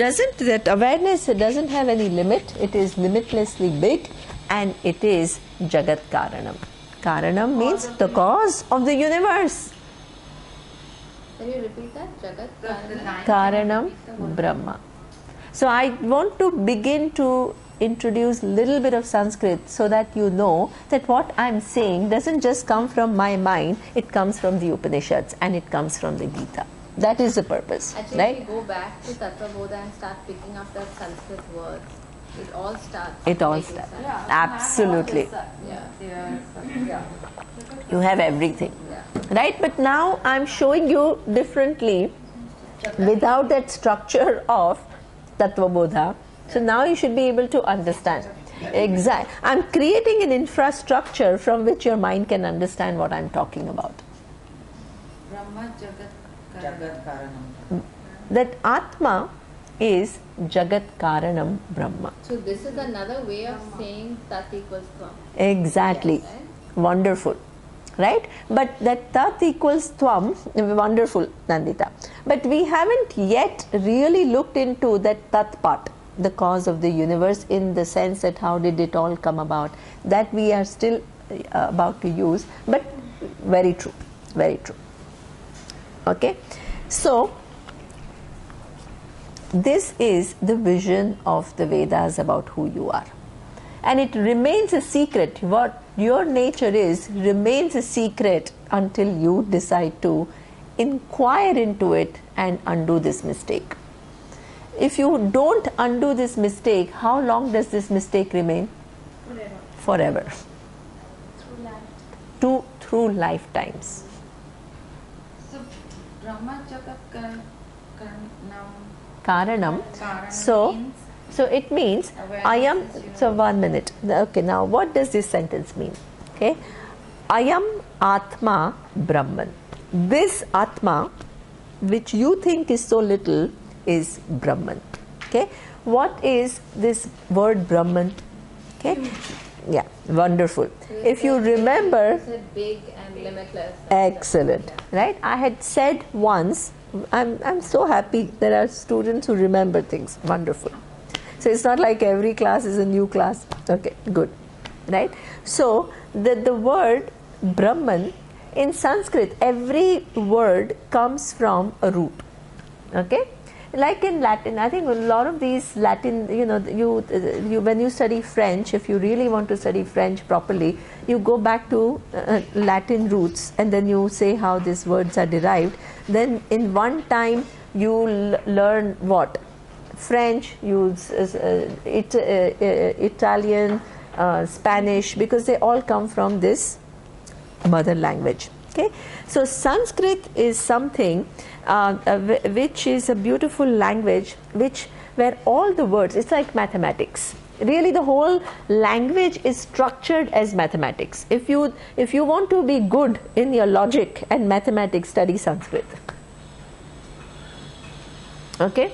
that awareness doesn't have any limit. It is limitlessly big, and it is Jagat Karanam. Karanam means the cause of the universe. Can you repeat that? Jagat Karanam Brahma. So I want to begin to introduce little bit of Sanskrit so that you know that what I'm saying doesn't just come from my mind, it comes from the Upanishads and it comes from the Gita. That is the purpose. Actually, right? if we go back to Tattva Bodha and start picking up the Sanskrit words, it all starts. It all making starts. sense. Yeah, Absolutely. Yeah. You have everything. Right? But now I'm showing you differently without that structure of Tattva Bodha. So now you should be able to understand. Exactly. I'm creating an infrastructure from which your mind can understand what I'm talking about. Brahma Jagat Karanam. That Atma is Jagat Karanam Brahma. So this is another way of saying Tat equals Tvam. Exactly. Yes, right? Wonderful. Right? But that Tat equals Tvam, wonderful, Nandita. But we haven't yet really looked into that Tat part, the cause of the universe, in the sense that how did it all come about. That we are still about to use, but very true. Very true. Okay? So, this is the vision of the Vedas about who you are. And it remains a secret. What your nature is remains a secret until you decide to inquire into it and undo this mistake. If you don't undo this mistake, how long does this mistake remain? Forever. Through lifetimes. So Brahma Jagat Karanam. Karanam So it means I am. So 1 minute. Okay, now what does this sentence mean? Okay, I am Atma Brahman. This Atma, which you think is so little, is Brahman. Okay, what is this word Brahman? Okay, yeah, wonderful. If you remember, You said big and limitless. excellent, right? I had said once. I'm so happy there are students who remember things. Wonderful. So it's not like every class is a new class. Okay, good. Right? So the word Brahman in Sanskrit, every word comes from a root. Okay? Like in Latin, I think a lot of these Latin, you when you study French, if you really want to study French properly, you go back to Latin roots and then you say how these words are derived. Then in one time you learn what? French, use Italian, Spanish, because they all come from this mother language. Okay, so Sanskrit is something which is a beautiful language, where all the words, it's like mathematics. Really, the whole language is structured as mathematics. If you want to be good in your logic and mathematics, study Sanskrit. Okay.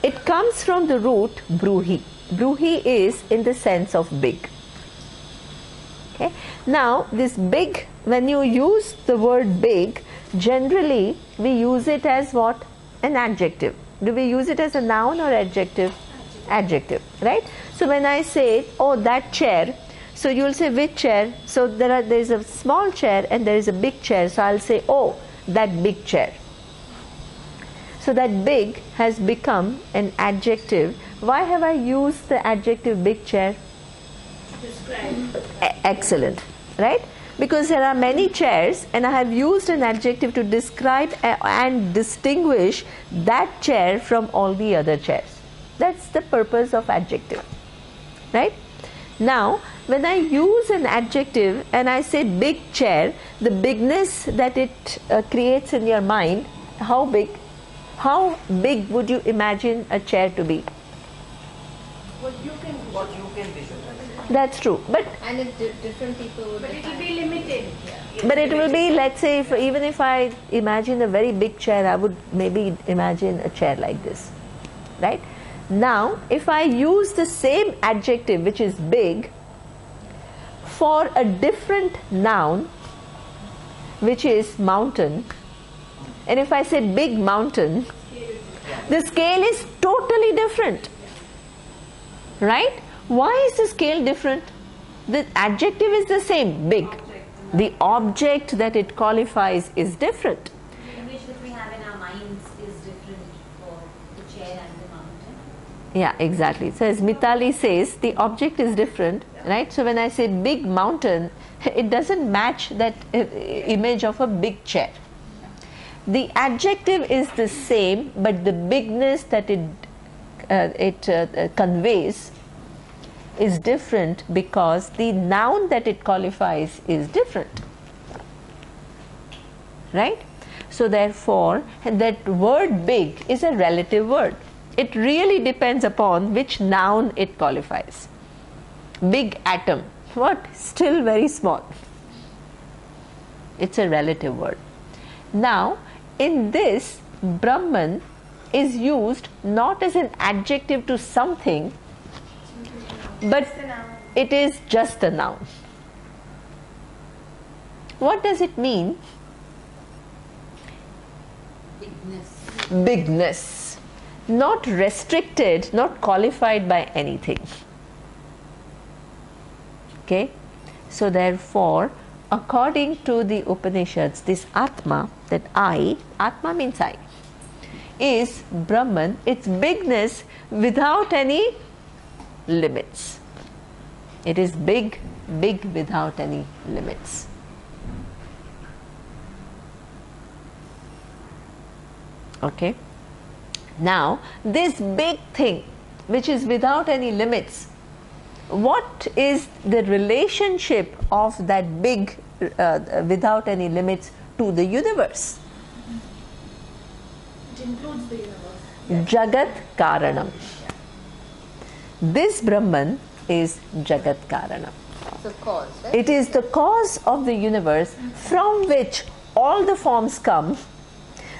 It comes from the root bruhi. Bruhi is in the sense of big. Okay. Now, this big, when you use the word big, generally we use it as what? An adjective. Do we use it as a noun or adjective? Adjective, right? So when I say, oh, that chair, so you'll say which chair? So there is a small chair and there is a big chair. So I'll say, oh, that big chair. So that big has become an adjective. Why have I used the adjective big chair? Describe. Excellent, right? Because there are many chairs and I have used an adjective to describe and distinguish that chair from all the other chairs. That's the purpose of adjective, right? Now, when I use an adjective and I say big chair, the bigness that it creates in your mind, how big would you imagine a chair to be? What you can visualize. That's true, but different people would. But it will be limited. But it will be, let's say, even if I imagine a very big chair, I would maybe imagine a chair like this, right? Now, if I use the same adjective, which is big, for a different noun, which is mountain, and if I say big mountain, The scale is totally different, right? Why is the scale different? The adjective is the same, big. The object that it qualifies is different. The image that we have in our minds is different for the chair and the mountain. Yeah, exactly. So as Mitali says, the object is different, right? So when I say big mountain, it doesn't match that image of a big chair. The adjective is the same, but the bigness that it conveys is different because the noun that it qualifies is different, right? So therefore, that word big is a relative word. It really depends upon which noun it qualifies. Big atom, what? Still very small. It's a relative word. Now, in this, Brahman is used not as an adjective to something, but it is just a noun. What does it mean? Bigness. Bigness. Not restricted, not qualified by anything. Okay? So therefore, according to the Upanishads, this Atma, that I, Atma means I, is Brahman, its bigness without any limits. It is big, big without any limits. Okay? Now, this big thing, which is without any limits, what is the relationship of that big without any limits to the universe? It includes the universe. Jagat Karanam. This Brahman is Jagat Karanam. So cause, right? It is the cause of the universe from which all the forms come,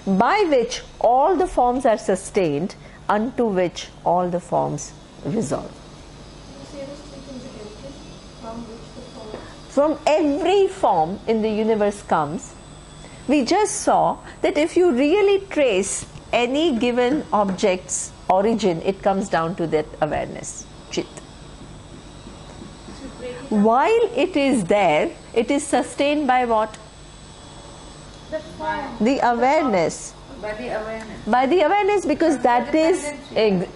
by which all the forms are sustained, unto which all the forms resolve. From every form in the universe comes. We just saw that if you really trace any given object's origin, it comes down to that awareness, Chit. While it is there, it is sustained by what? The awareness. By the awareness. By the awareness, because that is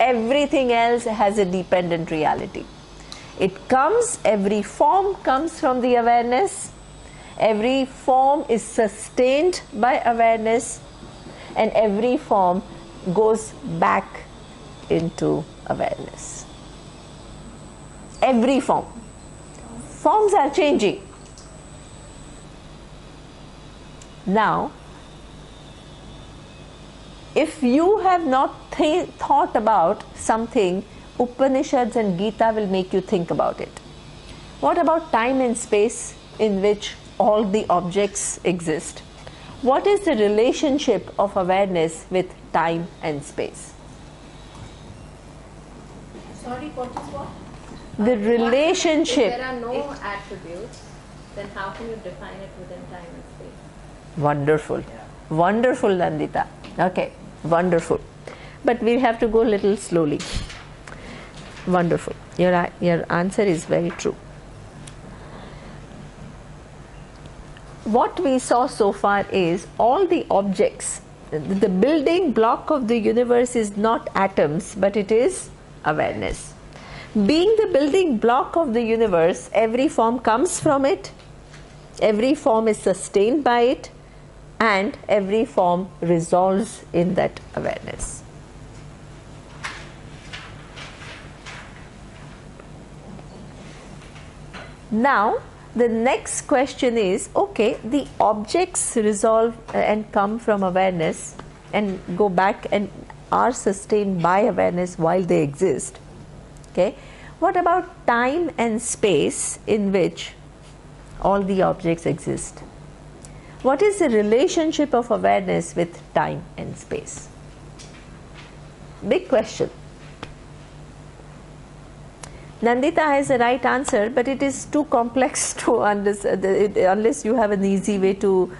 everything else has a dependent reality. It comes, every form comes from the awareness, every form is sustained by awareness, and every form goes back into awareness. Every form. Forms are changing. Now, if you have not thought about something, Upanishads and Gita will make you think about it. What about time and space in which all the objects exist? What is the relationship of awareness with time and space? Sorry, what is what? The If relationship. there are no attributes, then how can you define it within time and space? Wonderful. Wonderful, Nandita. Okay, wonderful. But we have to go a little slowly. Wonderful. Your answer is very true. What we saw so far is all the objects. The building block of the universe is not atoms, but it is awareness. Being the building block of the universe, every form comes from it, every form is sustained by it, and every form resolves in that awareness. Now, the next question is, okay, the objects resolve and come from awareness and go back and are sustained by awareness while they exist. Okay, what about time and space in which all the objects exist? What is the relationship of awareness with time and space? Big question. Nandita has the right answer, but it is too complex to understand unless you have an easy way to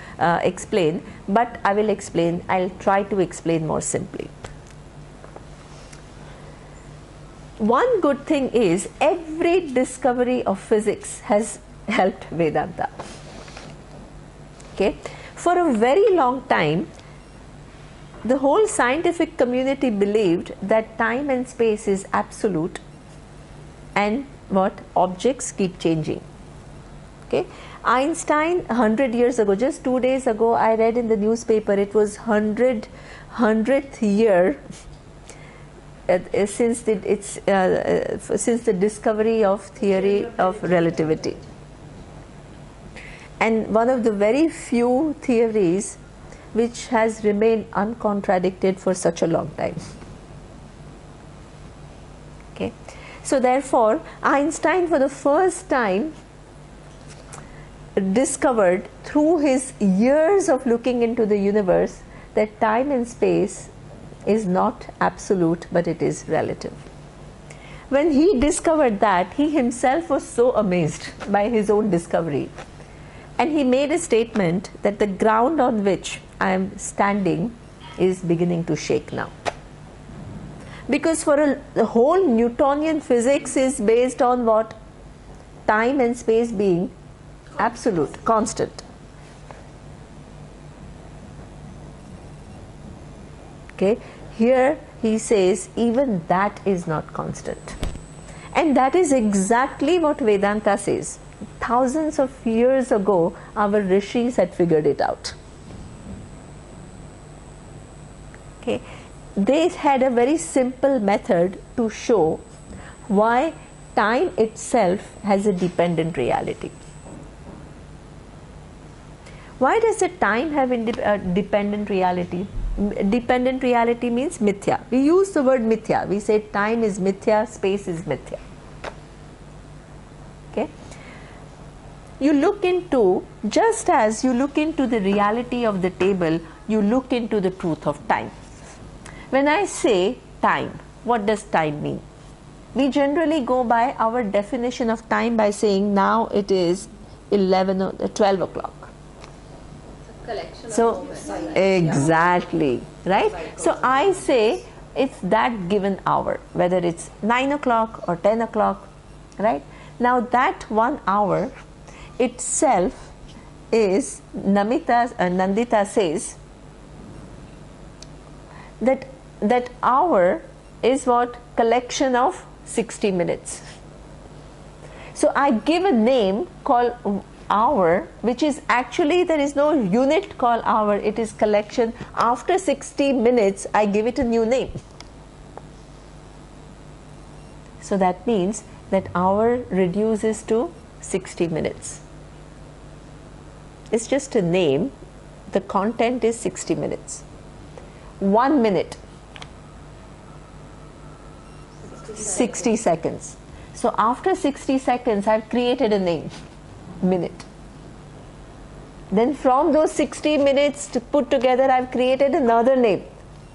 explain. But I will explain. I'll try to explain more simply. one good thing is every discovery of physics has helped Vedanta. Okay, for a very long time, the whole scientific community believed that time and space is absolute, and what objects keep changing. Okay, Einstein 100 years ago, just 2 days ago, I read in the newspaper it was 100th year since the discovery of theory of relativity, and one of the very few theories which has remained uncontradicted for such a long time. Okay, so therefore Einstein for the first time discovered through his years of looking into the universe that time and space is not absolute, but it is relative. When he discovered that, he himself was so amazed by his own discovery, and he made a statement that the ground on which I am standing is beginning to shake now. Because for the whole Newtonian physics is based on what? Time and space being absolute, constant. Okay, here he says even that is not constant. And that is exactly what Vedanta says. Thousands of years ago, our rishis had figured it out. Okay, they had a very simple method to show why time itself has a dependent reality. Why does the time have dependent reality? Dependent reality means mithya. We use the word mithya. We say time is mithya, space is mithya. Okay. You look into, just as you look into the reality of the table, you look into the truth of time. When I say time, what does time mean? We generally go by our definition of time by saying now it is 12 o'clock. Collection of So moments. exactly, right? So I say it's that given hour, whether it's 9 o'clock or 10 o'clock, right? Now that 1 hour itself is, Nandita says that hour is what? Collection of 60 minutes. So I give a name called hour, which is actually, there is no unit called hour, it is collection. After 60 minutes I give it a new name. So that means that hour reduces to 60 minutes. It's just a name, the content is 60 minutes. 1 minute, 60 seconds. So after 60 seconds I've created a name, minute. Then from those 60 minutes to put together I've created another name,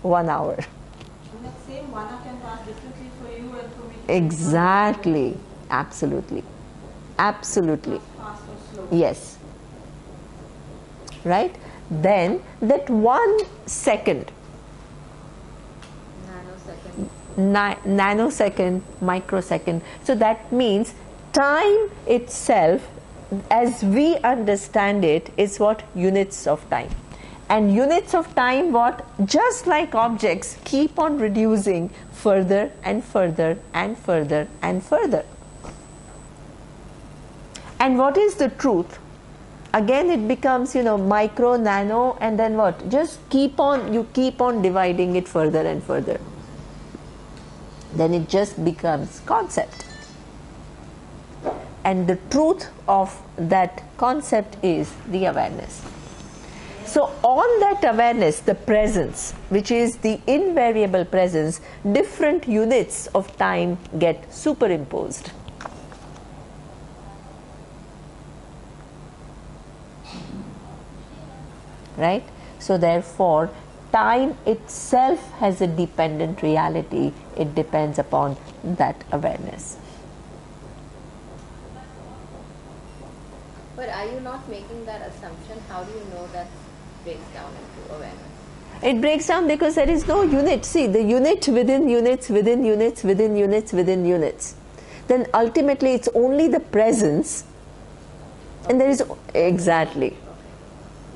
1 hour. And that same 1 hour can pass differently for you and for me. Exactly, absolutely, absolutely, Fast or slow. yes, right? Then that 1 second, nanosecond, microsecond, so that means time itself as we understand it is what? Units of time. And units of time, what? Just like objects, keep on reducing further and further and further and further. And what is the truth? Again it becomes, micro, nano, and then what? Just you keep on dividing it further and further. Then it just becomes concept. And the truth of that concept is the awareness. So on that awareness, the presence, which is the invariable presence, different units of time get superimposed. Right? So therefore, time itself has a dependent reality. It depends upon that awareness. But are you not making that assumption? How do you know that breaks down into awareness? It breaks down because there is no unit. See, the unit within units, within units, within units, within units. Then ultimately it's only the presence, and there is exactly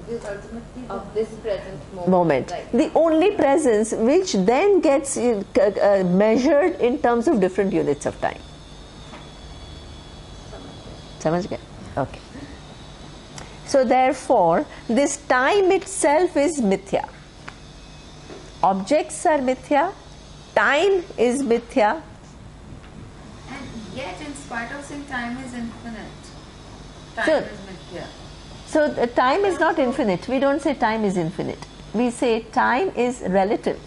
Because ultimately Of this present moment. Right. The only presence which then gets measured in terms of different units of time. समझ गए? Okay. So therefore, this time itself is mithya. Objects are mithya. Time is mithya. and yet in spite of saying time is infinite, time So- is mithya. So time is not infinite. We don't say time is infinite. We say time is relative.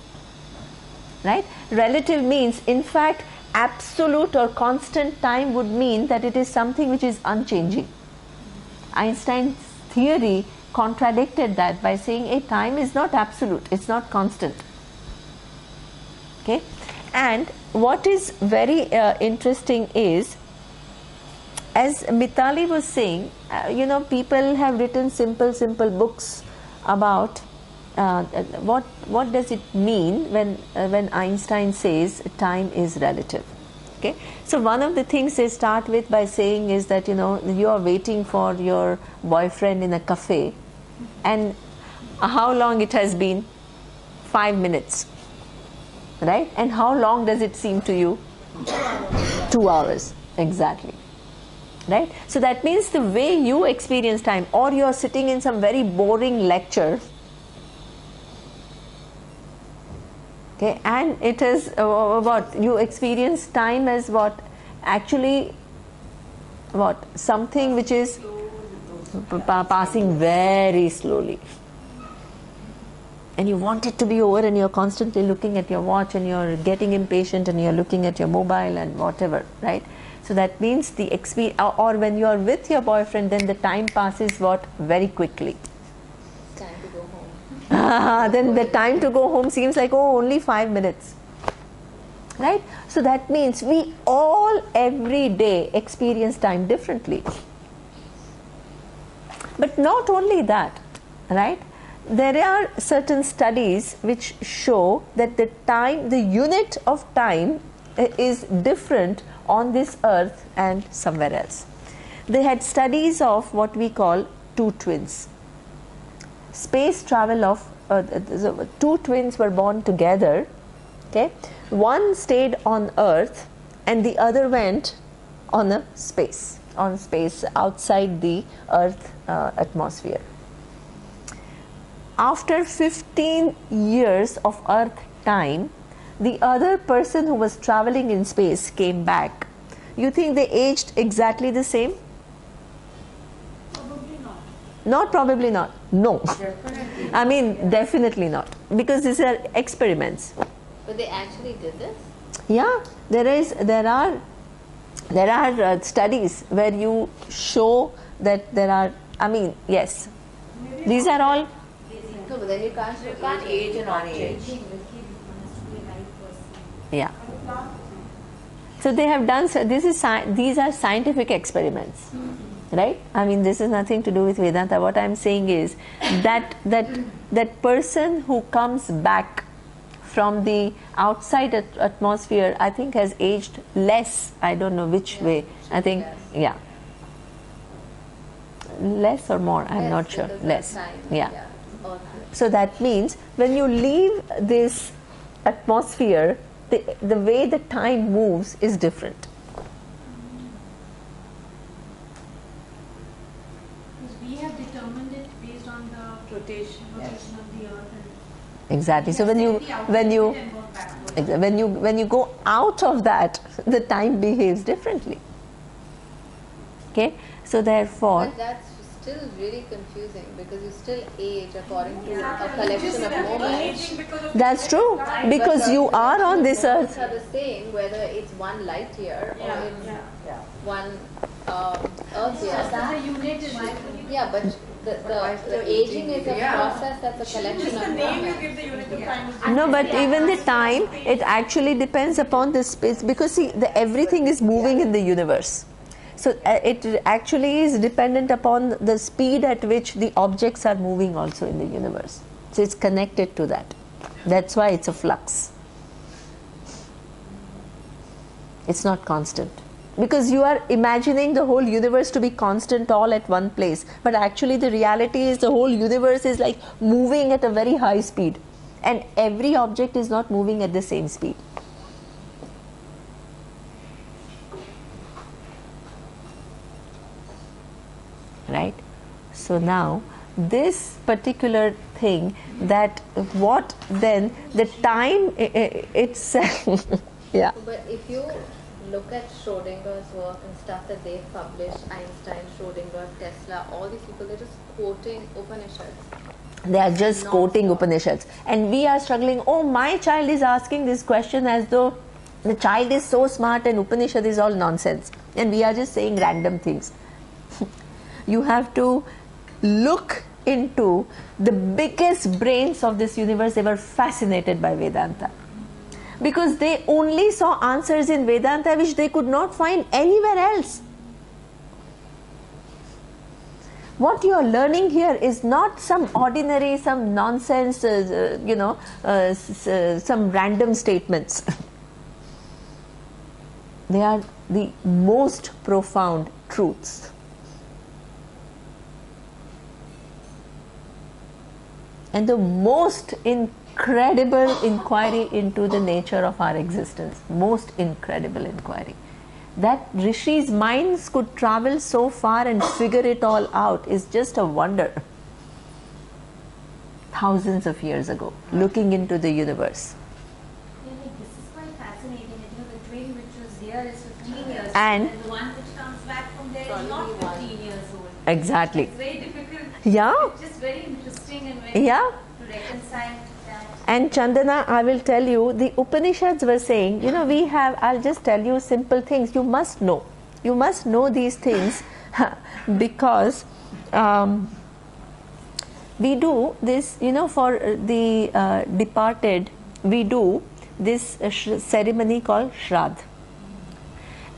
Right? Relative means, in fact, absolute or constant time would mean that it is something which is unchanging. Einstein's theory contradicted that by saying a time is not absolute, it's not constant. Okay? And what is very interesting is, as Mitali was saying, people have written simple books about what does it mean when Einstein says time is relative. Okay, so one of the things they start with by saying is that you are waiting for your boyfriend in a cafe, and how long it has been? 5 minutes, right? And how long does it seem to you? 2 hours, exactly. Right? So that means the way you experience time, or you are sitting in some very boring lecture, okay, and it is what you experience time as what? Actually, what? Something which is passing very slowly. And you want it to be over, and you're constantly looking at your watch, and you're getting impatient, and you're looking at your mobile and whatever, right? So that means the experience, or when you are with your boyfriend, then the time passes what? Very quickly. It's time to go home. Then the time to go home seems like, only 5 minutes. Right? So that means we all every day experience time differently. But not only that, right? There are certain studies which show that the unit of time is different on this earth and somewhere else. They had studies of what we call two twins. Space travel of two twins were born together. Okay, one stayed on Earth and the other went on space outside the Earth atmosphere. After 15 years of Earth time, the other person who was traveling in space came back. You think they aged exactly the same? Probably not. Not probably not. No. Definitely. I mean, definitely not. Because these are experiments. But they actually did this? Yeah, there are studies where you show that there are, yes. These are all, No, but then you can't age an object. yeah. So they have done, these are scientific experiments, right? This is nothing to do with Vedanta. What I'm saying is that person who comes back from the outside atmosphere, I think has aged less. I don't know which way. I think, less. less or more. I'm not sure. Because of Less. time. Yeah. Okay. So that means when you leave this atmosphere, the way the time moves is different. Because we have determined it based on the rotation of the earth. Exactly. So when you go out of that, the time behaves differently. Okay. So therefore, But that's still really confusing because you still age according to a collection of moments. that's true, because you are on this earth. Are the same whether it's one light year or it's one earth year. The unit is Yeah, but the aging is a process that's a collection of moments. give the unit of time is No, but even the time, it actually depends upon the space, because see, everything is moving in the universe. So it actually is dependent upon the speed at which the objects are moving also in the universe. So it's connected to that. That's why it's a flux. It's not constant. Because you are imagining the whole universe to be constant all at one place. But actually the reality is the whole universe is like moving at a very high speed. And every object is not moving at the same speed. Right? So now this particular thing, that what then the time itself yeah. But if you look at Schrodinger's work and stuff that they've published, Einstein, Schrodinger, Tesla, all these people, they're just quoting Upanishads. They are just quoting Upanishads. And we are struggling, oh, my child is asking this question as though the child is so smart and Upanishad is all nonsense. And we are just saying random things. You have to look into the biggest brains of this universe. They were fascinated by Vedanta. Because they only saw answers in Vedanta which they could not find anywhere else. What you are learning here is not some ordinary, some nonsense, some random statements. They are the most profound truths. And the most incredible inquiry into the nature of our existence. Most incredible inquiry. That Rishi's minds could travel so far and figure it all out is just a wonder. Thousands of years ago, looking into the universe. Yeah, like this is quite fascinating. The twin which was here is 15 years And old, and the one which comes back from there is not 15 years old. Exactly. It's very difficult. Yeah. It's just very interesting and very Yeah. to reconcile that. And Chandana, I will tell you, the Upanishads were saying, I'll just tell you simple things. You must know. You must know these things because we do this, for the departed, we do this ceremony called Shraddh.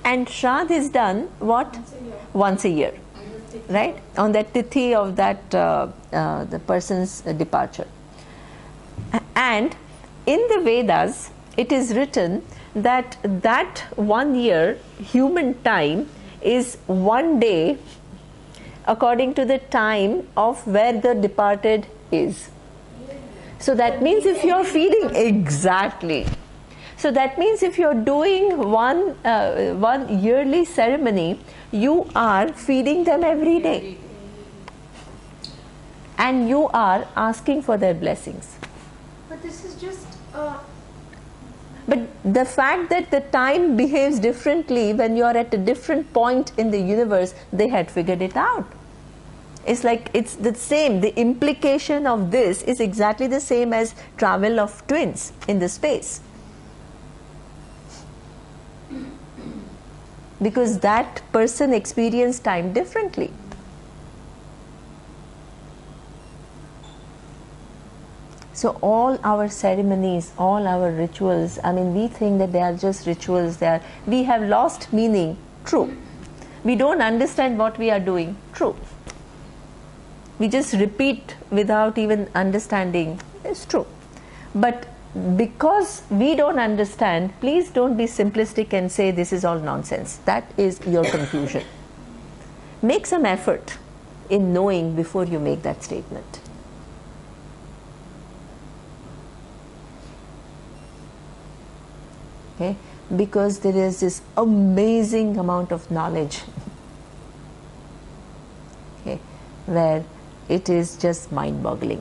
And Shraddh is done, what? Once a year. Right? On that tithi of that, the person's departure. And in the Vedas, it is written that 1 year human time is 1 day according to the time of where the departed is. So that means if you're feeding exactly. So that means if you're doing one yearly ceremony, you are feeding them every day. And you are asking for their blessings. But this is just But the fact that the time behaves differently when you are at a different point in the universe, they had figured it out. It's like it's the same. The implication of this is exactly the same as travel of twins in the space. Because that person experienced time differently. So all our ceremonies, all our rituals, we think that they are just rituals. We have lost meaning. True. We don't understand what we are doing. True. We just repeat without even understanding. It's true. But because we don't understand, please don't be simplistic and say this is all nonsense. That is your confusion. Make some effort in knowing before you make that statement. Okay? Because there is this amazing amount of knowledge, okay, where it is just mind-boggling.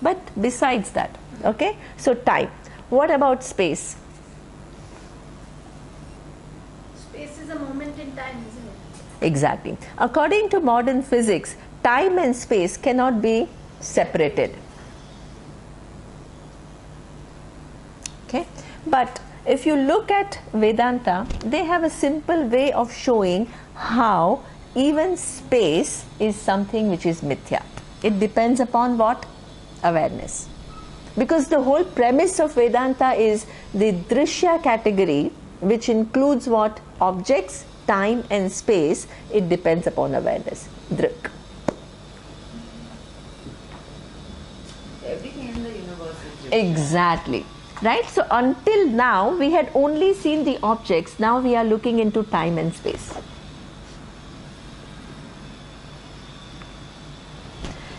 But besides that, okay, so time. What about space? space is a moment in time, isn't it? Exactly. According to modern physics, time and space cannot be separated. Okay, but if you look at Vedanta, they have a simple way of showing how even space is something which is mithya. It depends upon what? Awareness. Because the whole premise of Vedanta is the drishya category, which includes what? Objects, time and space. It depends upon awareness. Drik. Everything in Exactly. Right? So until now we had only seen the objects. Now we are looking into time and space.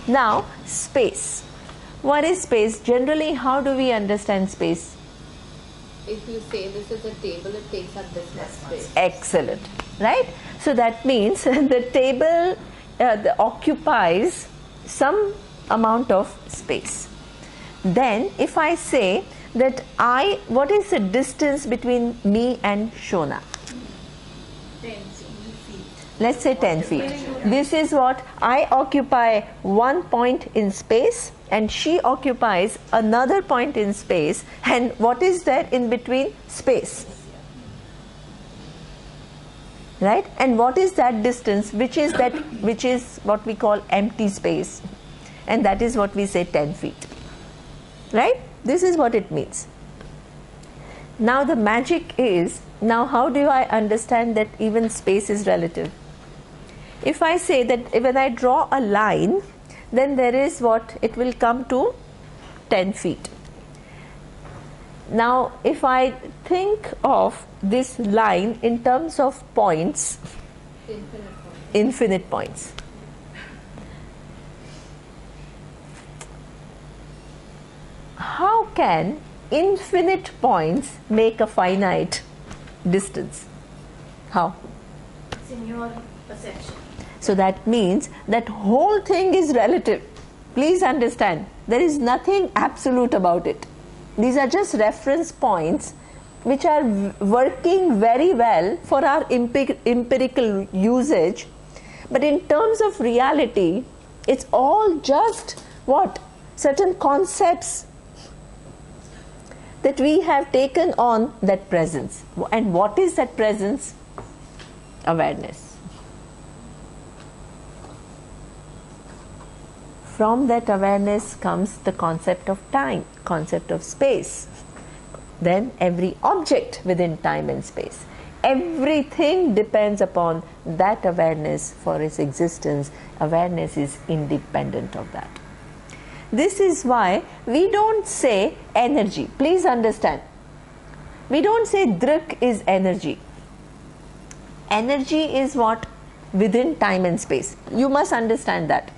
Now space. What is space? Generally, how do we understand space? If you say this is a table, it takes up this much space. Excellent. Right? So that means the table occupies some amount of space. Then if I say that what is the distance between me and Shona? 10 feet. Let's say 10 feet. This is what I occupy one point in space and she occupies another point in space. And what is there in between? Space. Right? And what is that distance? Which is what we call empty space. And that is what we say 10 feet. Right? This is what it means. Now the magic is, now how do I understand that even space is relative? If I say that when I draw a line, then there is what? It will come to 10 feet. Now if I think of this line in terms of points, infinite points. How can infinite points make a finite distance? How? It's in your perception. So that means that whole thing is relative. Please understand, there is nothing absolute about it. These are just reference points which are working very well for our empirical usage. But in terms of reality, it's all just what? Certain concepts that we have taken on that presence. And what is that presence? Awareness. From that awareness comes the concept of time, concept of space. Then every object within time and space. Everything depends upon that awareness for its existence. Awareness is independent of that. This is why we don't say energy. Please understand. We don't say drik is energy. Energy is what? Within time and space. You must understand that.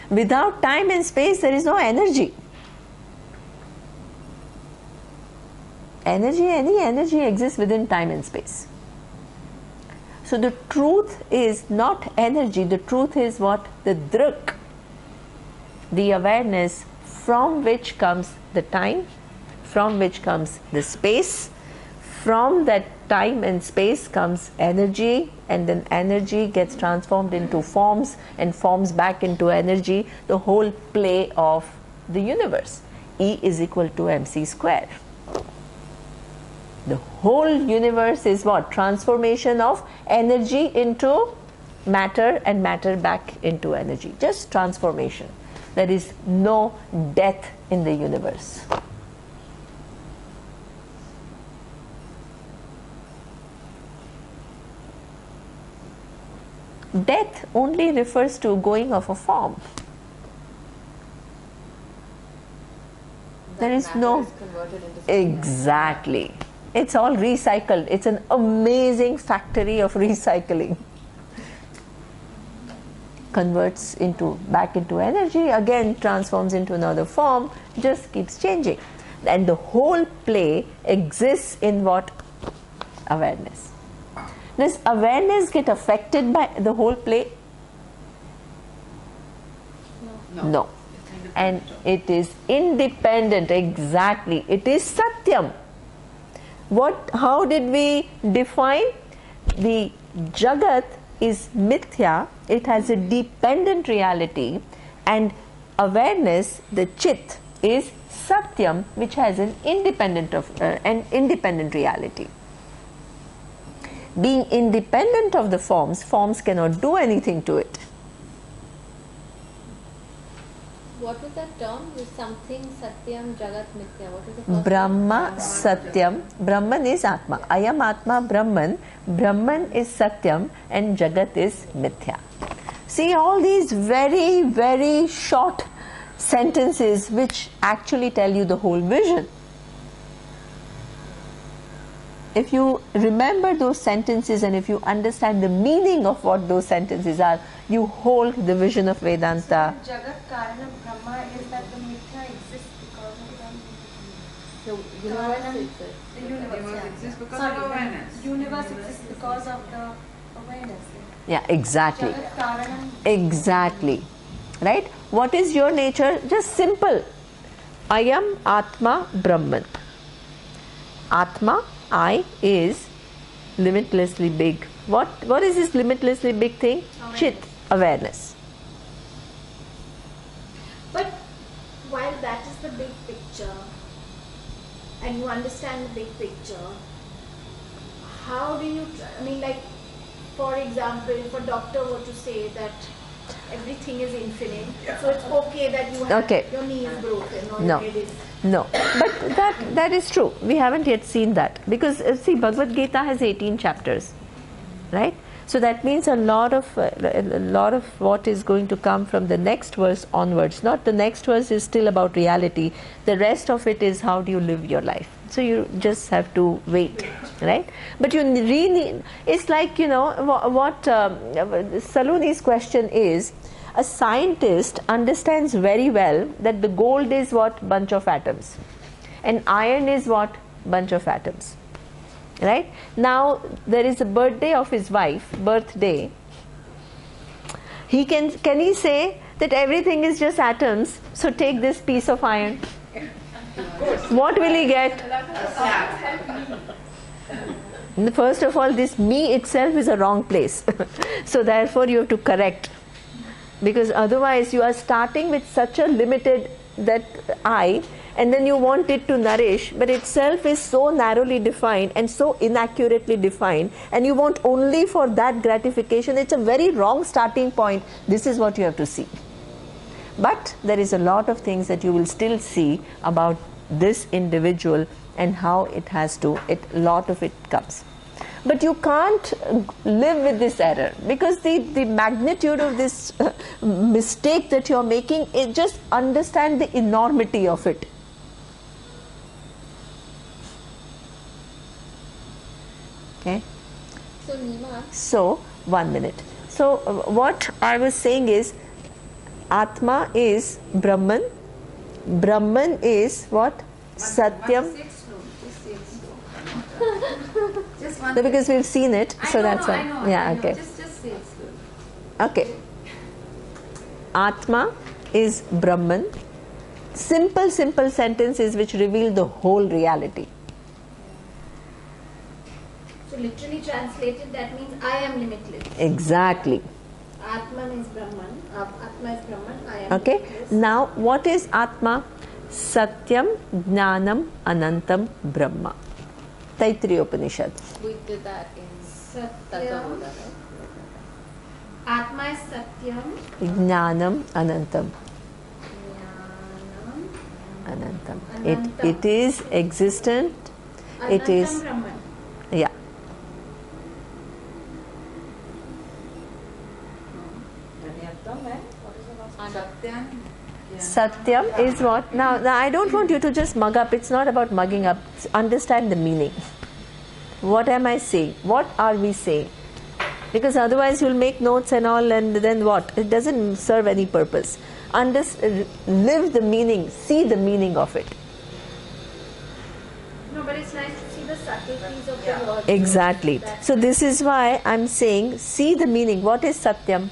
Without time and space, there is no energy. Any energy exists within time and space. So the truth is not energy. The truth is what? The drik. The awareness from which comes the time, from which comes the space, from that time and space comes energy, and then energy gets transformed into forms and forms back into energy, the whole play of the universe. E is equal to mc square. The whole universe is what? Transformation of energy into matter and matter back into energy. Just transformation. There is no death in the universe. Death only refers to going of a form. There is no... Exactly. It's all recycled. It's an amazing factory of recycling. Converts back into energy, again transforms into another form, just keeps changing. And the whole play exists in what? Awareness. Does awareness get affected by the whole play? No. And it is independent, exactly. It is Satyam. How did we define? The Jagat is mithya, it has a dependent reality, and awareness, the Chit, is Satyam, which has an independent reality. Being independent of the forms cannot do anything to it. What was that term? Is something Satyam, Jagat, Mithya? What is the first Brahma, Satyam. Brahman is Atma. I am Atma, Brahman. Brahman is Satyam and Jagat is Mithya. See all these very, very short sentences which actually tell you the whole vision. If you remember those sentences and if you understand the meaning of what those sentences are, you hold the vision of Vedanta. So Jagat Karana Brahma is that the mithya exists because of The universe exists. the universe exists because Sorry, of awareness. Universe exists because of the awareness. Yeah, exactly. Jagat Karanam. Exactly. Right? What is your nature? Just simple. I am Atma Brahman. Atma, I, is limitlessly big. What is this limitlessly big thing? Chit, awareness. But while that is the big picture, and you understand the big picture, how do you, I mean, like, for example, if a doctor were to say that everything is infinite, so it's okay that you have your knee is broken or No. your head is... No, but that is true. We haven't yet seen that because see, Bhagavad Gita has 18 chapters, right? So that means a lot of what is going to come from the next verse onwards. Not the next verse is still about reality. The rest of it is how do you live your life. So you just have to wait, right? But you really, it's like, you know, what Saloni's question is, a scientist understands very well that the gold is what? Bunch of atoms. And iron is what? Bunch of atoms. Right? Now, there is a birthday of his wife, birthday. He can he say that everything is just atoms, so take this piece of iron? What will he get? First of all, this me itself is a wrong place. So therefore you have to correct. Because otherwise you are starting with such a limited that I, and then you want it to nourish, but itself is so narrowly defined and so inaccurately defined, and you want only for that gratification. It's a very wrong starting point. This is what you have to see. But there is a lot of things that you will still see about this individual and how it has to, a lot of it comes. But you can't live with this error, because the magnitude of this mistake that you're making, is just understand the enormity of it. Okay? So Nima, So, 1 minute. So, what I was saying is, Atma is Brahman. Brahman is what? Satyam. Just one. No, because we've seen it, I so know, that's no, why. I know, Yeah, I know. okay. Just say it slowly. Okay. Atma is Brahman. Simple sentences which reveal the whole reality. So literally translated, that means I am limitless. Exactly. Atman is Brahman. Atma is Brahman. I am Okay. limitless. Now, what is Atma? Satyam, Jnanam, Anantam, Brahma. Taittiriya Upanishad. we did that in Satyam. Tattvaboda, right? Atma is Satyam. Jnanam, Anantam. Jnanam. Anantam. Anantam. It is existent. It Anantam is, Brahman. yeah. Satyan. Satyam is what? Now, I don't want you to just mug up. It's not about mugging up. Understand the meaning. What am I saying? What are we saying? Because otherwise you'll make notes and all, and then what? It doesn't serve any purpose. Live the meaning. See the meaning of it. No, but it's nice to see the subtleties of the word. Exactly. So this is why I'm saying, see the meaning. What is Satyam?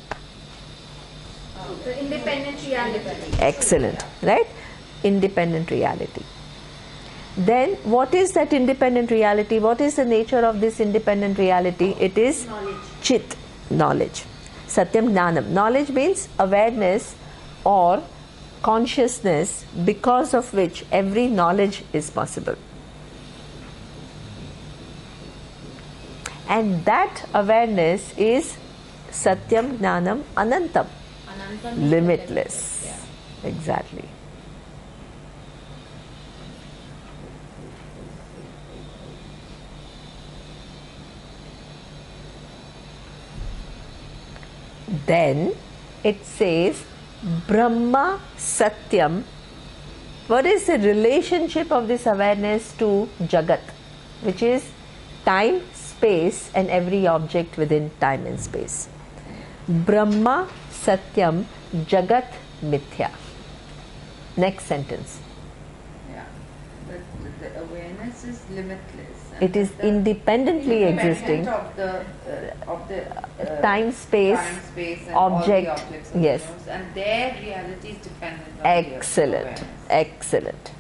The independent reality. Excellent. Right? Independent reality. Then what is that independent reality? What is the nature of this independent reality? It is Knowledge. Chit, knowledge. Satyam Jnanam. Knowledge means awareness or consciousness, because of which every knowledge is possible. And that awareness is Satyam Jnanam Anantam. Anantam is Limitless. Yeah. Exactly. Then it says Brahma Satyam. What is the relationship of this awareness to Jagat, which is time, space, and every object within time and space? Brahma Satyam Jagat Mithya. Next sentence. Yeah. The awareness is limitless. It is independently existing. Of the Time, space, and object, all the objects of yes. the universe, and their reality is dependent on Excellent, the awareness. excellent.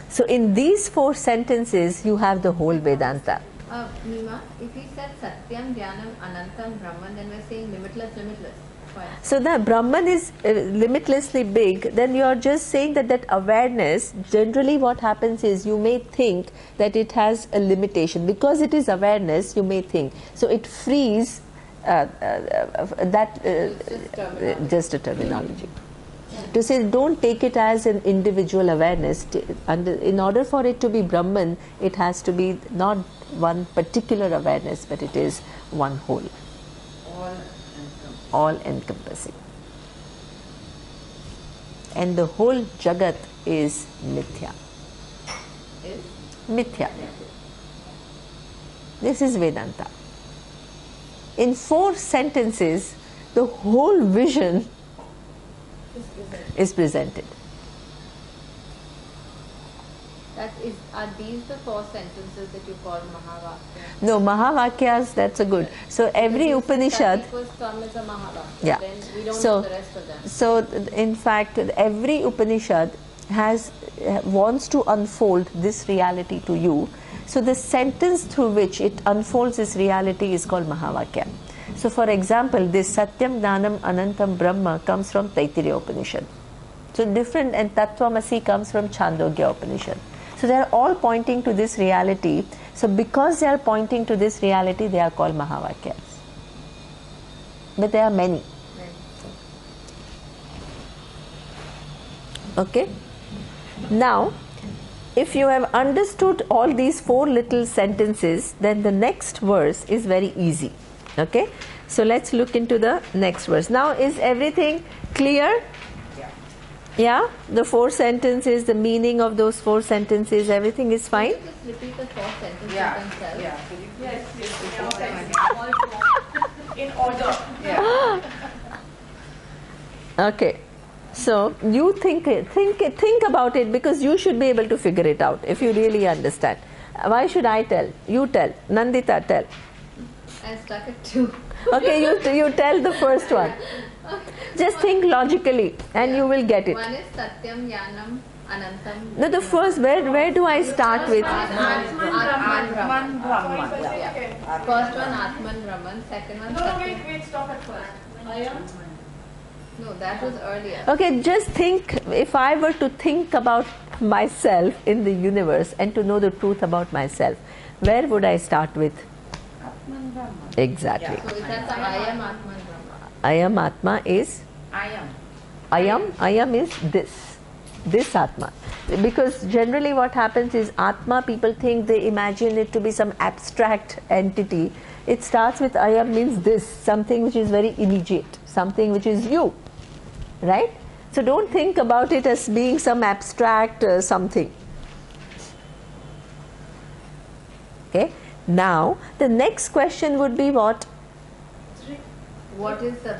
So in these 4 sentences, you have the whole Vedanta. Nima, if we said Satyam, Dhyanam, Anantam, Brahman, then we're saying limitless, limitless. Why? So the Brahman is limitlessly big, then you are just saying that awareness, generally what happens is you may think that it has a limitation. Because it is awareness, you may think. So it frees just a terminology. To say don't take it as an individual awareness. In order for it to be Brahman, it has to be not one particular awareness, but it is one whole. All encompassing. And the whole Jagat is Mithya. Mithya. This is Vedanta. In 4 sentences, the whole vision is presented. Are these the 4 sentences that you call Mahavakya? No, Mahavakyas, that's a good. So every Upanishad. First term is a Mahavakya. Yeah. Then we don't So- know the rest of them. So, in fact, every Upanishad wants to unfold this reality to you. So, the sentence through which it unfolds this reality is called Mahavakya. So, for example, this Satyam Gnanam Anantam Brahma comes from Taittiriya Upanishad. So, different, and Tattvamasi comes from Chandogya Upanishad. So, they are all pointing to this reality. So, because they are pointing to this reality, they are called Mahavakyas. But there are many. Okay. Now, if you have understood all these 4 little sentences, then the next verse is very easy. Okay. So let's look into the next verse. Now, is everything clear? Yeah. The 4 sentences, the meaning of those 4 sentences, everything is fine. Can you just repeat the 4 sentences Yeah. themselves? Yeah. In order. Yeah. Okay. So you think about it, because you should be able to figure it out if you really understand. Why should I tell? You tell. Nandita, tell. I stuck at 2. Okay, you tell the first one. Just think logically and you will get it. One is Satyam, Jnanam, Anantam. No, the first, where do I start with? Atman Brahman. Brahman. Yeah. First one Atman Brahman. Second one Satyam. Wait, stop at first. No, that was earlier. Okay, just think, if I were to think about myself in the universe and to know the truth about myself, where would I start with? Atman Brahman. Exactly. So is that the I am Atman Brahman? I am Atma is, I am. I am is this Atma. Because generally what happens is Atma, people think, they imagine it to be some abstract entity. It starts with I am means this, something which is very immediate, something which is you, right? So don't think about it as being some abstract something. Okay. Now the next question would be what? What is the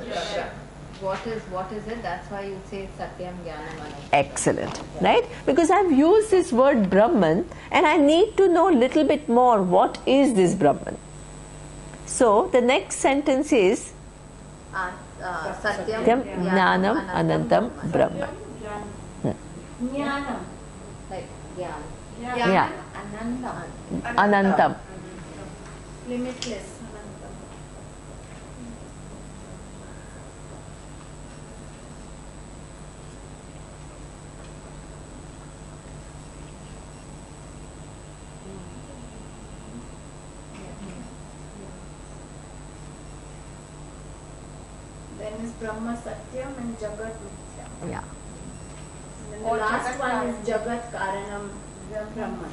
what is it? That's why you say Satyam, Jnanam, Anantam. Excellent, right? Because I've used this word Brahman and I need to know a little bit more. What is this Brahman? So the next sentence is Satyam, Satyam Jnanam Anantam Brahma. Jnanam. Like Jnana. Yeah. Anantam. Anantam. Limitless. Then is Brahma Satyam and Jagat Mithya. Yeah. And then the last one is Jagat Karanam Brahman.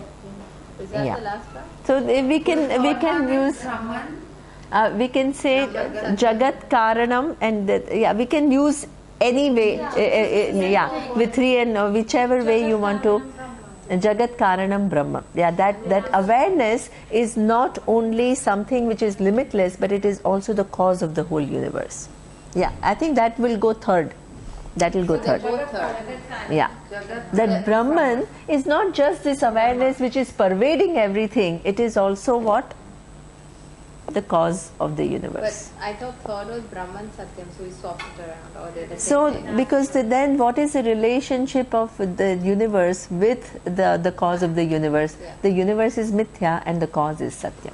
Is that Yeah. the last one? So we can use Brahman. we can say Jagat Karanam, and we can use any way, with 3 and whichever way you want to. Jagat Karanam Brahma. Yeah, that awareness is not only something which is limitless, but it is also the cause of the whole universe. Yeah, I think that will go third. That will go third. Yeah. That Brahman is not just this awareness which is pervading everything, it is also what? The cause of the universe. But I thought third was Brahman Satyam, so we swapped it around. Or they're the So, same thing. because then what is the relationship of the universe with the cause of the universe? Yeah. The universe is Mithya and the cause is Satyam.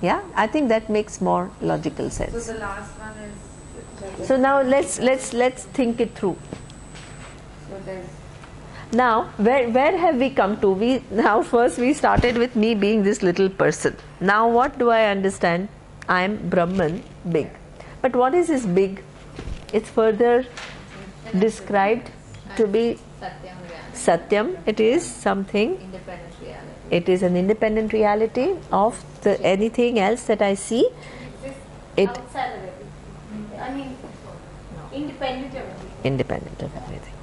Yeah, I think that makes more logical So sense. the last one is. So now let's think it through. So there's. Now, where have we come to? First we started with me being this little person. Now what do I understand? I am Brahman, big. But what is this big? It's further described to be Satyam reality. Satyam. It is something, Independent reality. it is an independent reality of anything else that I see. It Outside of everything. I mean, independent of everything. independent of everything.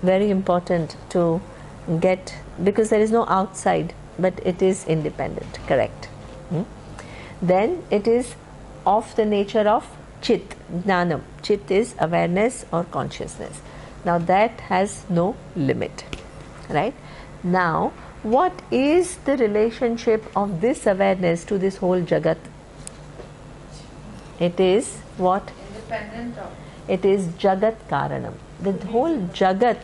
Very important to get, because there is no outside, but it is independent, correct. Then it is of the nature of Chit, Jnanam. Chit is awareness or consciousness. Now that has no limit, right? Now, what is the relationship of this awareness to this whole Jagat? It is what? Independent of. It is Jagat Karanam. The whole Jagat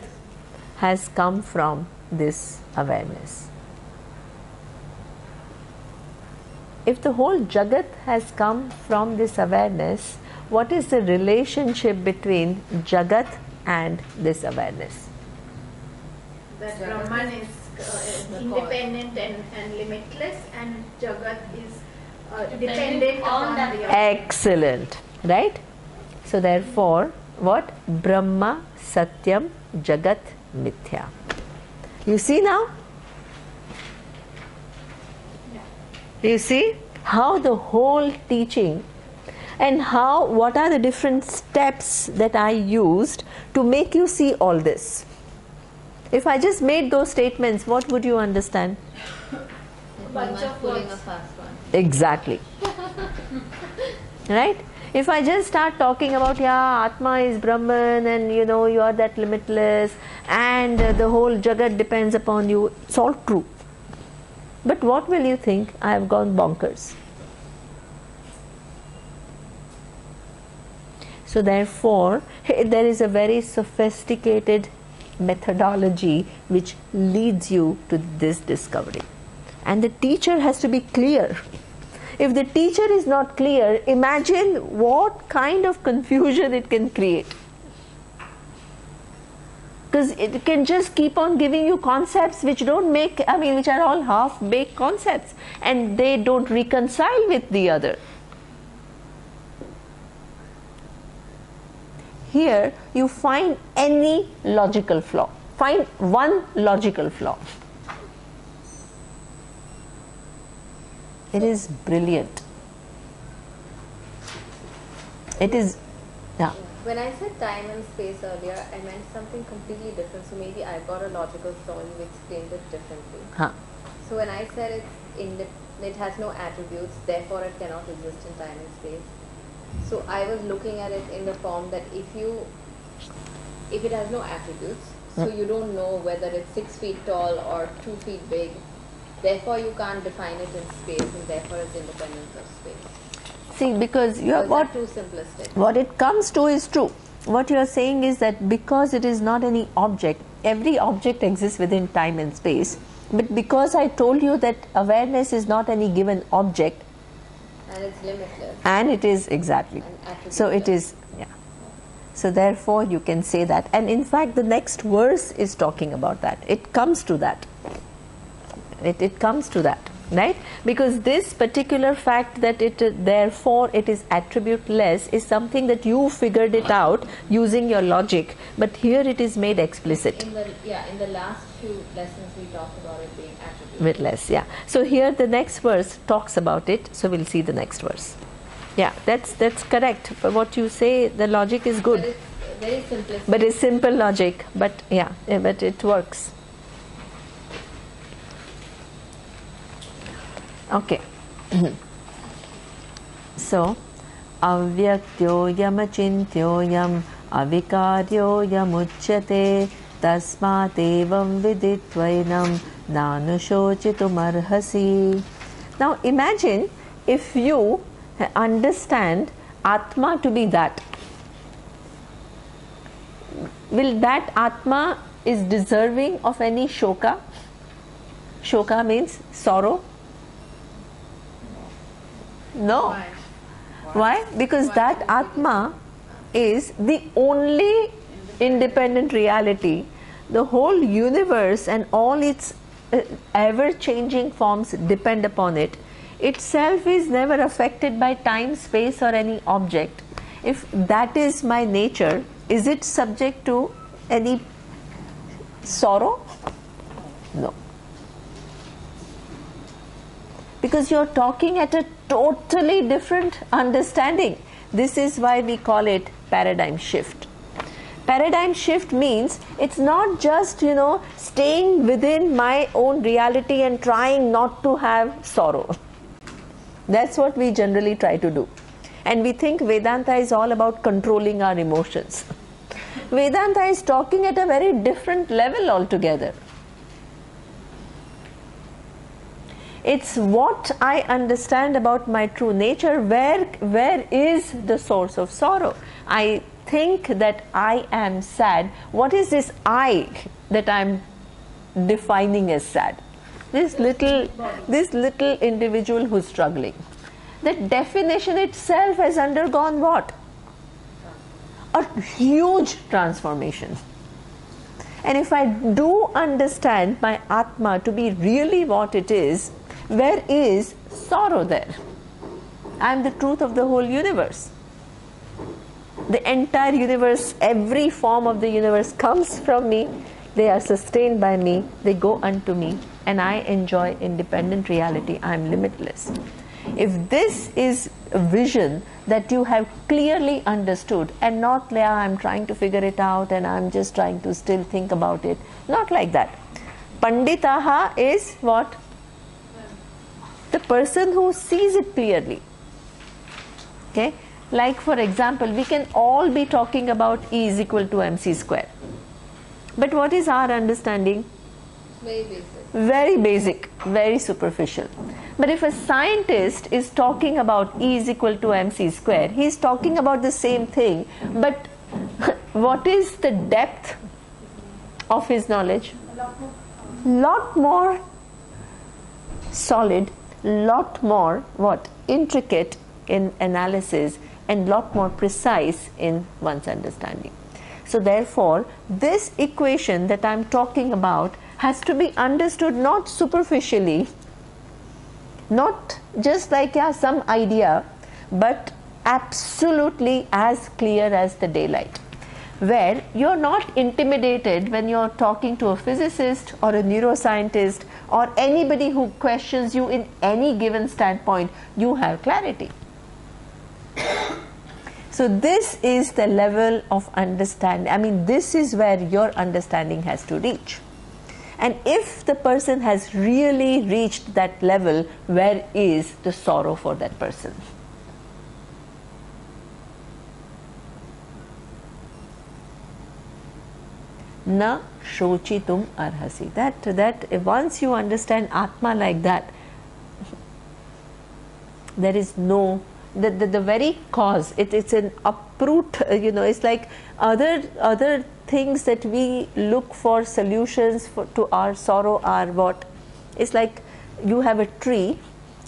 has come from this awareness. If the whole Jagat has come from this awareness, what is the relationship between Jagat and this awareness? That Brahman is independent and limitless, and Jagat is dependent on the other. Excellent, right? So therefore, what? Brahma, Satyam, Jagat, Mithya. You see now? You see how the whole teaching and what are the different steps that I used to make you see all this. If I just made those statements, what would you understand? Bunch of Pulling a words. fast one. Exactly. Right? If I just start talking about, Atma is Brahman and you are that limitless and the whole Jagat depends upon you, it's all true. But what will you think? I have gone bonkers. So therefore, there is a very sophisticated methodology which leads you to this discovery. And the teacher has to be clear. If the teacher is not clear, imagine what kind of confusion it can create. Because it can just keep on giving you concepts which which are all half-baked concepts and they don't reconcile with the other. Here you find any logical flaw. Find one logical flaw. It is brilliant. It is, yeah. When I said time and space earlier, I meant something completely different. So maybe I got a logical flaw and you explained it differently. Huh. So when I said it has no attributes, therefore it cannot exist in time and space. So I was looking at it in the form that if it has no attributes, so you don't know whether it's 6 feet tall or 2 feet big, therefore you can't define it in space and therefore it's independent of space. See, because you Or are is what that too simplistic? What it comes to is true. What you are saying is that because it is not any object, every object exists within time and space. But because I told you that awareness is not any given object, And it's limitless. and it is exactly. And So it is, yeah. So therefore you can say that. And in fact the next verse is talking about that. It comes to that. It comes to that. Right? Because this particular fact that therefore it is attributeless is something that you figured it out using your logic, but here it is made explicit. In the last few lessons we talked about it being attributes. With less, yeah. So here the next verse talks about it, so we'll see the next verse. Yeah, that's correct. But what you say, the logic is But good. it's very simplistic. But it's simple logic. But yeah, but it works. Okay. So, avyakyo yamachintyo yam avikaryo yamuchyate tasmat evam viditvainam nanushochitum arhasi. Now imagine if you understand Atma to be that. Will that Atma is deserving of any shoka? Shoka means sorrow. No. Why? Because that Atma is the only independent reality. The whole universe and all its ever-changing forms depend upon it. Itself is never affected by time, space or any object. If that is my nature, is it subject to any sorrow? No. Because you're talking at a totally different understanding. This is why we call it paradigm shift. Paradigm shift means it's not just, staying within my own reality and trying not to have sorrow. That's what we generally try to do. And we think Vedanta is all about controlling our emotions. Vedanta is talking at a very different level altogether. It's what I understand about my true nature. Where is the source of sorrow? I think that I am sad. What is this I that I'm defining as sad? This little individual who's struggling. The definition itself has undergone what? A huge transformation. And if I do understand my Atma to be really what it is, where is sorrow there? I am the truth of the whole universe. The entire universe, every form of the universe comes from me. They are sustained by me. They go unto me. And I enjoy independent reality. I am limitless. If this is a vision that you have clearly understood and not like I'm trying to figure it out and I'm just trying to still think about it. Not like that. Panditaha is what? The person who sees it clearly. Okay? Like for example, we can all be talking about E is equal to mc square. But what is our understanding? Very basic. Very basic, very superficial. But if a scientist is talking about E is equal to mc square, he is talking about the same thing. But what is the depth of his knowledge? Lot more solid, lot more what? Intricate in analysis and lot more precise in one's understanding. So therefore, this equation that I'm talking about has to be understood not superficially, not just like some idea, but absolutely as clear as the daylight. Where you're not intimidated when you're talking to a physicist or a neuroscientist or anybody who questions you in any given standpoint, you have clarity. So this is the level of understanding. This is where your understanding has to reach. And if the person has really reached that level, where is the sorrow for that person? Na shochitum arhasi. That once you understand Atma like that, there is no the very cause. It's an uproot. It's like other things that we look for solutions to our sorrow are what? It's like you have a tree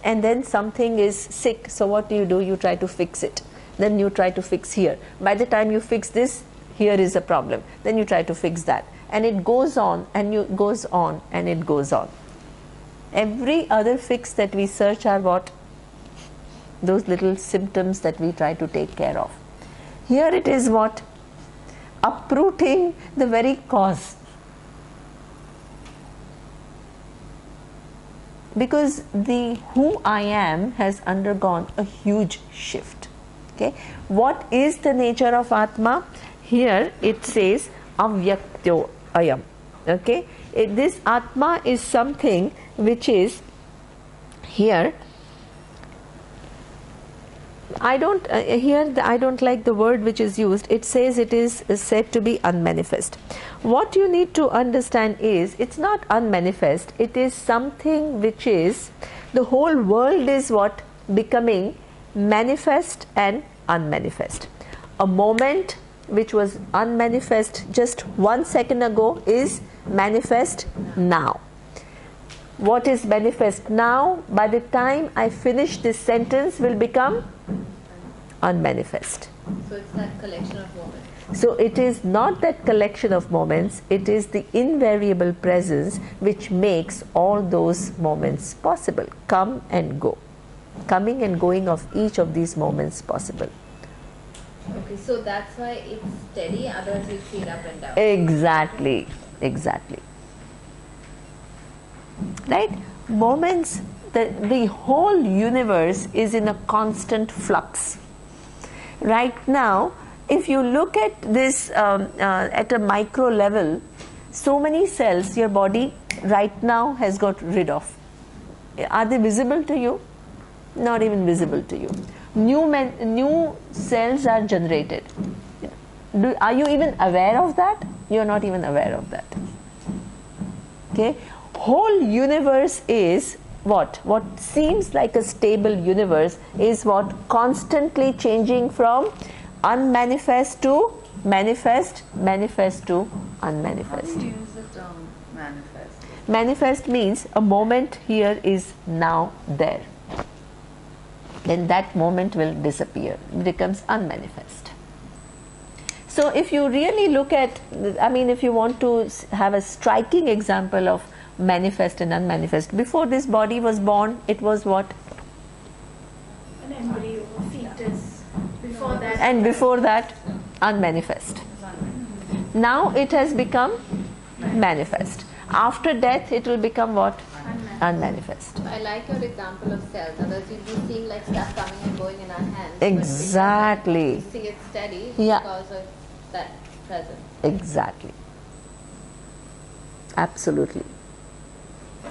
and then something is sick. So what do? You try to fix it. Then you try to fix here. By the time you fix this, here is a problem. Then you try to fix that. And it goes on and it goes on. Every other fix that we search are what? Those little symptoms that we try to take care of. Here it is what? Uprooting the very cause. Because the who I am has undergone a huge shift. Okay? What is the nature of Atma? here it says Avyaktyo Ayam. Okay, this Atma is something which is here. I don't I don't like the word which is used. It says it is said to be unmanifest. What you need to understand is it's not unmanifest. It is something which is, the whole world is what? Becoming manifest and unmanifest. A moment which was unmanifest just 1 second ago is manifest now. What is manifest now, by the time I finish this sentence, will become unmanifest. So it's that collection of moments. So it is not that collection of moments, it is the invariable presence which makes all those moments possible. Come and go. Coming and going of each of these moments possible. Okay, so that's why it's steady, otherwise we see it up and down. Exactly, exactly. Right? Moments, the whole universe is in a constant flux. Right now, if you look at this at a micro level, so many cells your body right now has got rid of. Are they visible to you? Not even visible to you. New cells are generated. Are you even aware of that? You are not even aware of that. Okay? Whole universe is what? What seems like a stable universe is what? Constantly changing from unmanifest to manifest, manifest to unmanifest. How do you use the term manifest? Manifest means a moment here is now there. Then that moment will disappear, it becomes unmanifest. So if you really look at, I mean, if you want to have a striking example of manifest and unmanifest, before this body was born, it was what? An embryo, a fetus. Before that. And before that, unmanifest. Now it has become manifest. After death, it will become what? Unmanifest. I like your example of cells, otherwise you'd be seeing like stuff coming and going in our hands. Exactly. You see it steady Yeah. because of that presence. Exactly. Absolutely.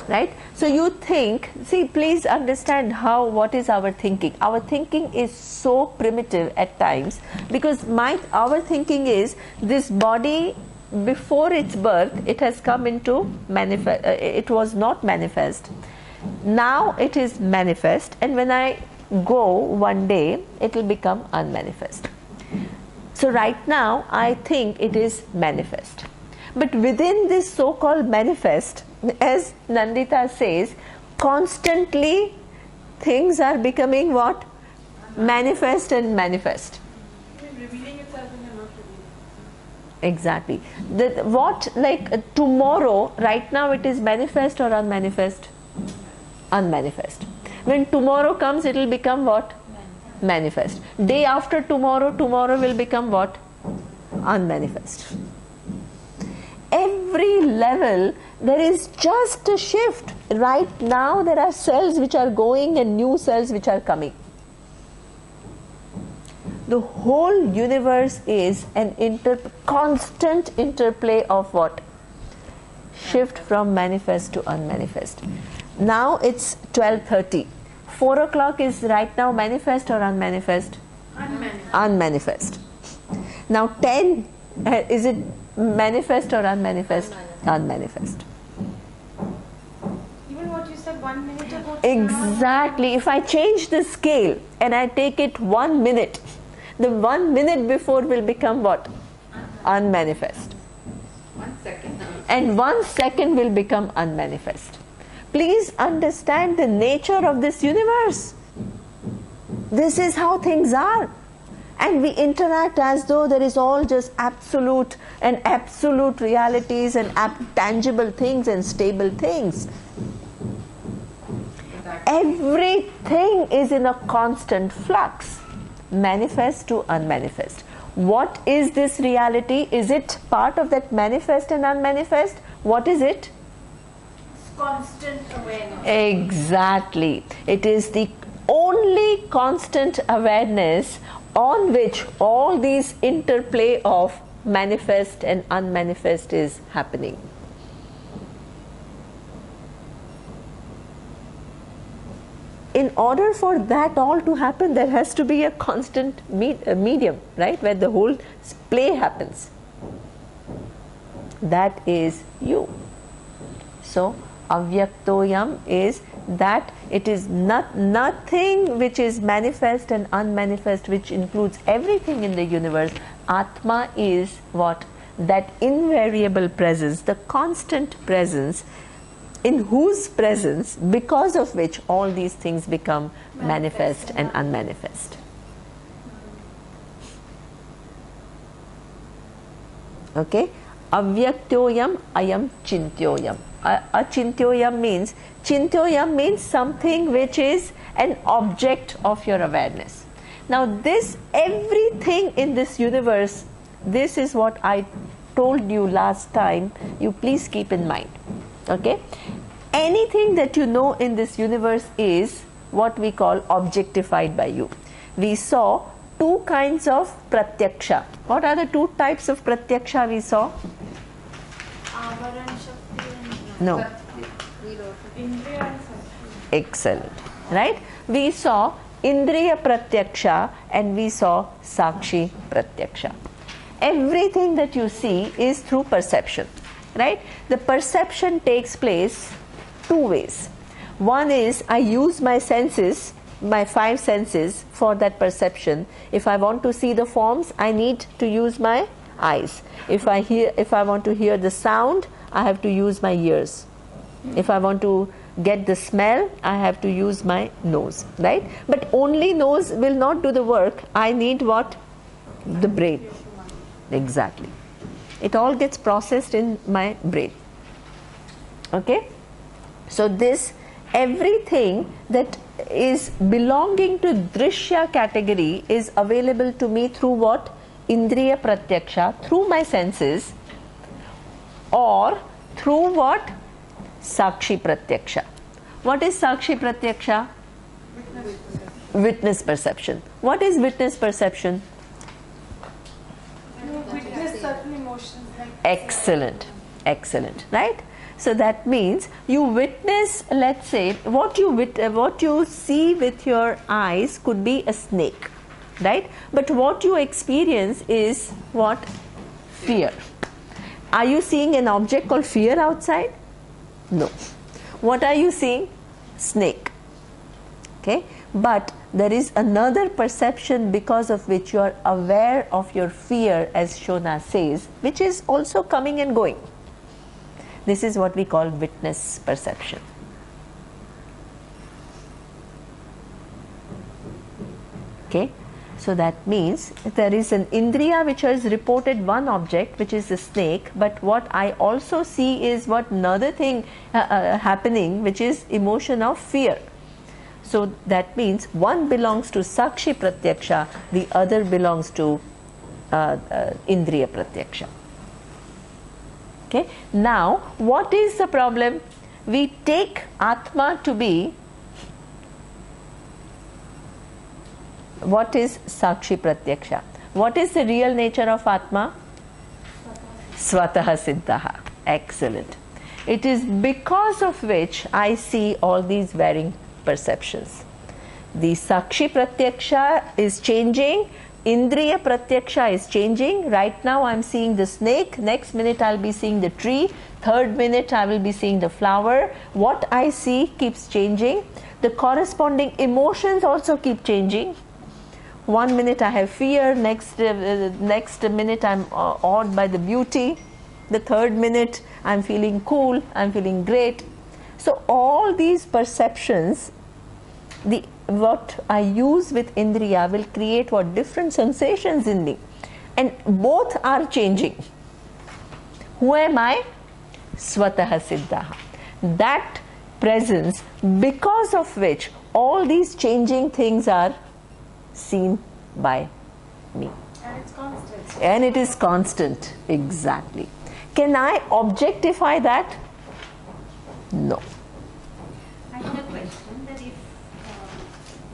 Right? So you think, see, please understand what is our thinking. Our thinking is so primitive at times because our thinking is this body, before its birth, it has come into manifest. It was not manifest. Now it is manifest, and when I go one day, it will become unmanifest. So right now, I think it is manifest. But within this so-called manifest, as Nandita says, constantly things are becoming what? Manifest and manifest. Revealing itself and not revealing. Exactly. Tomorrow, right now it is manifest or unmanifest? Unmanifest. When tomorrow comes, it will become what? Manifest. Day after tomorrow, tomorrow will become what? Unmanifest. Every level, there is just a shift. Right now, there are cells which are going and new cells which are coming. The whole universe is an constant interplay of what? Shift from manifest to unmanifest. Now it's 12:30. 4 o'clock is right now manifest or unmanifest? Unmanifest. Unmanifest. Now 10, is it manifest or unmanifest? Unmanifest. Even what you said 1 minute ago. Exactly. If I change the scale and I take it 1 minute, the 1 minute before will become what? Unmanifest. 1 second. And 1 second will become unmanifest. Please understand the nature of this universe. This is how things are. And we interact as though there is all just absolute realities and tangible things and stable things. Everything is in a constant flux, manifest to unmanifest. What is this reality? Is it part of that manifest and unmanifest? What is it? Constant awareness. Exactly. It is the only constant awareness on which all these interplay of manifest and unmanifest is happening. In order for that all to happen, there has to be a constant medium, right, where the whole play happens. That is you. So, avyaktoyam is that it is nothing which is manifest and unmanifest, which includes everything in the universe. Atma is what? That invariable presence, the constant presence, in whose presence, because of which all these things become manifest and unmanifest. Okay? Avyaktoyam ayam chintyoyam. Achintyoyam means something which is an object of your awareness. Now this, everything in this universe, this is what I told you last time, you please keep in mind. Okay? Anything that you know in this universe is what we call objectified by you. We saw two kinds of pratyaksha. What are the two types of pratyaksha we saw? No. Excellent. Right? We saw Indriya Pratyaksha and we saw Sakshi Pratyaksha. Everything that you see is through perception. Right? The perception takes place two ways. One is I use my senses, my five senses for that perception. If I want to see the forms, I need to use my eyes. If I want to hear the sound, I have to use my ears. If I want to get the smell, I have to use my nose, right? But only nose will not do the work. I need what? The brain. Exactly. It all gets processed in my brain. Okay? So this, everything that is belonging to Drishya category is available to me through what? Indriya Pratyaksha, through my senses, or through what? Sakshi Pratyaksha. What is Sakshi Pratyaksha? Witness perception. What is witness perception? You witness certain emotions. Like Excellent. Excellent. Right? So that means you witness, let's say, what you see with your eyes could be a snake. Right? But what you experience is what? Fear. Are you seeing an object called fear outside? No. What are you seeing? Snake. Okay? But there is another perception because of which you are aware of your fear, as Shona says, which is also coming and going. This is what we call witness perception. Okay? So that means there is an indriya which has reported one object, which is a snake, but what I also see is what another thing happening, which is emotion of fear. So that means one belongs to Sakshi Pratyaksha, the other belongs to Indriya Pratyaksha. Okay? Now, what is the problem? We take Atma to be, what is Sakshi Pratyaksha? What is the real nature of Atma? Swataha Siddhaha. Excellent. It is because of which I see all these varying perceptions. The Sakshi Pratyaksha is changing, Indriya Pratyaksha is changing. Right now I am seeing the snake, next minute I will be seeing the tree, third minute I will be seeing the flower. What I see keeps changing. The corresponding emotions also keep changing. One minute I have fear, next minute I am awed by the beauty, the third minute I am feeling cool, I am feeling great. So all these perceptions, what I use with Indriya will create what? Different sensations in me, and both are changing. Who am I? Swataha Siddhaha. That presence, because of which all these changing things are seen by me. and it's constant. And it is constant. Exactly. Can I objectify that? No. I had a question that if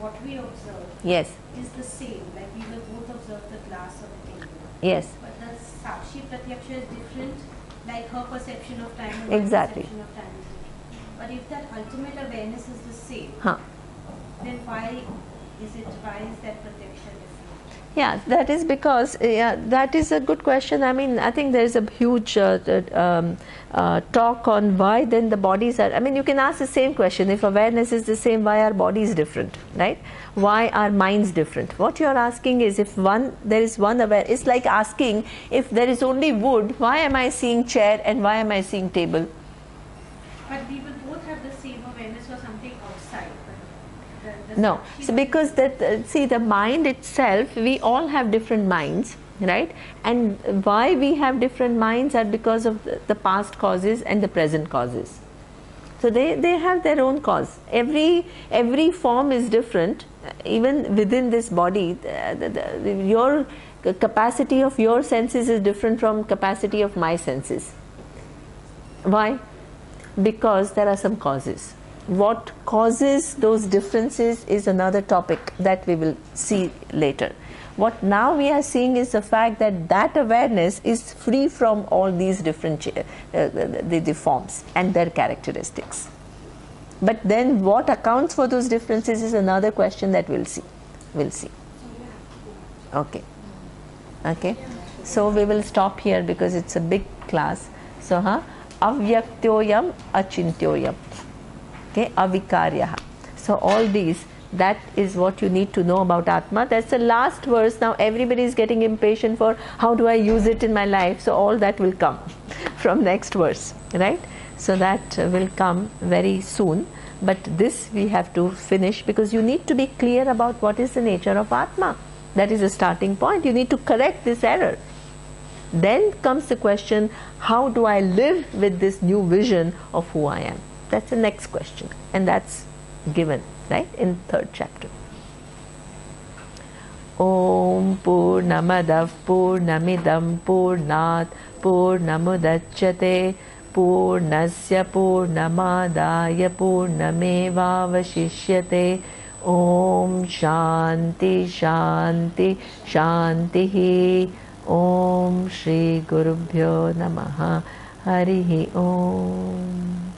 what we observe Yes. is the same, like we will both observe the glass or the table. Yes. But the Sakshi Pratyaksha is different, like her perception of time and Exactly. my perception of time is different. But if that ultimate awareness is the same, Huh. then why is that Pratyaksha different? Yeah, that is because that is a good question. I mean, I think there is a huge talk on why then the bodies are. I mean, you can ask the same question. If awareness is the same, why are bodies different, right? Why are minds different? What you are asking is if there is one aware. It's like asking if there is only wood, why am I seeing chair and why am I seeing table? But we will both have the same awareness for something outside. But No, so because that see the mind itself, we all have different minds, right? And why we have different minds are because of the past causes and the present causes. So they have their own cause. Every form is different, even within this body. Your capacity of your senses is different from capacity of my senses. Why? Because there are some causes. What causes those differences is another topic that we will see later. What now we are seeing is the fact that awareness is free from all these different the forms and their characteristics. But then what accounts for those differences is another question that we'll see. Okay. So we will stop here because it's a big class. So avyaktoyam achintyoyam. Okay, avikaryaha. So all these, that is what you need to know about Atma. That's the last verse. Now everybody is getting impatient for how do I use it in my life. So all that will come from next verse, right? So that will come very soon. But this we have to finish because you need to be clear about what is the nature of Atma. That is a starting point. You need to correct this error. Then comes the question, how do I live with this new vision of who I am? That's the next question, and that's given right in 3rd chapter. Om Purnamadav Purnamidam Purnat Purnamudachyate Purnasya Purnamadaya Purnamevavashishyate. Om Shanti Shanti Shantihi. Om Shri Gurubhyo Namaha. Harihi Om.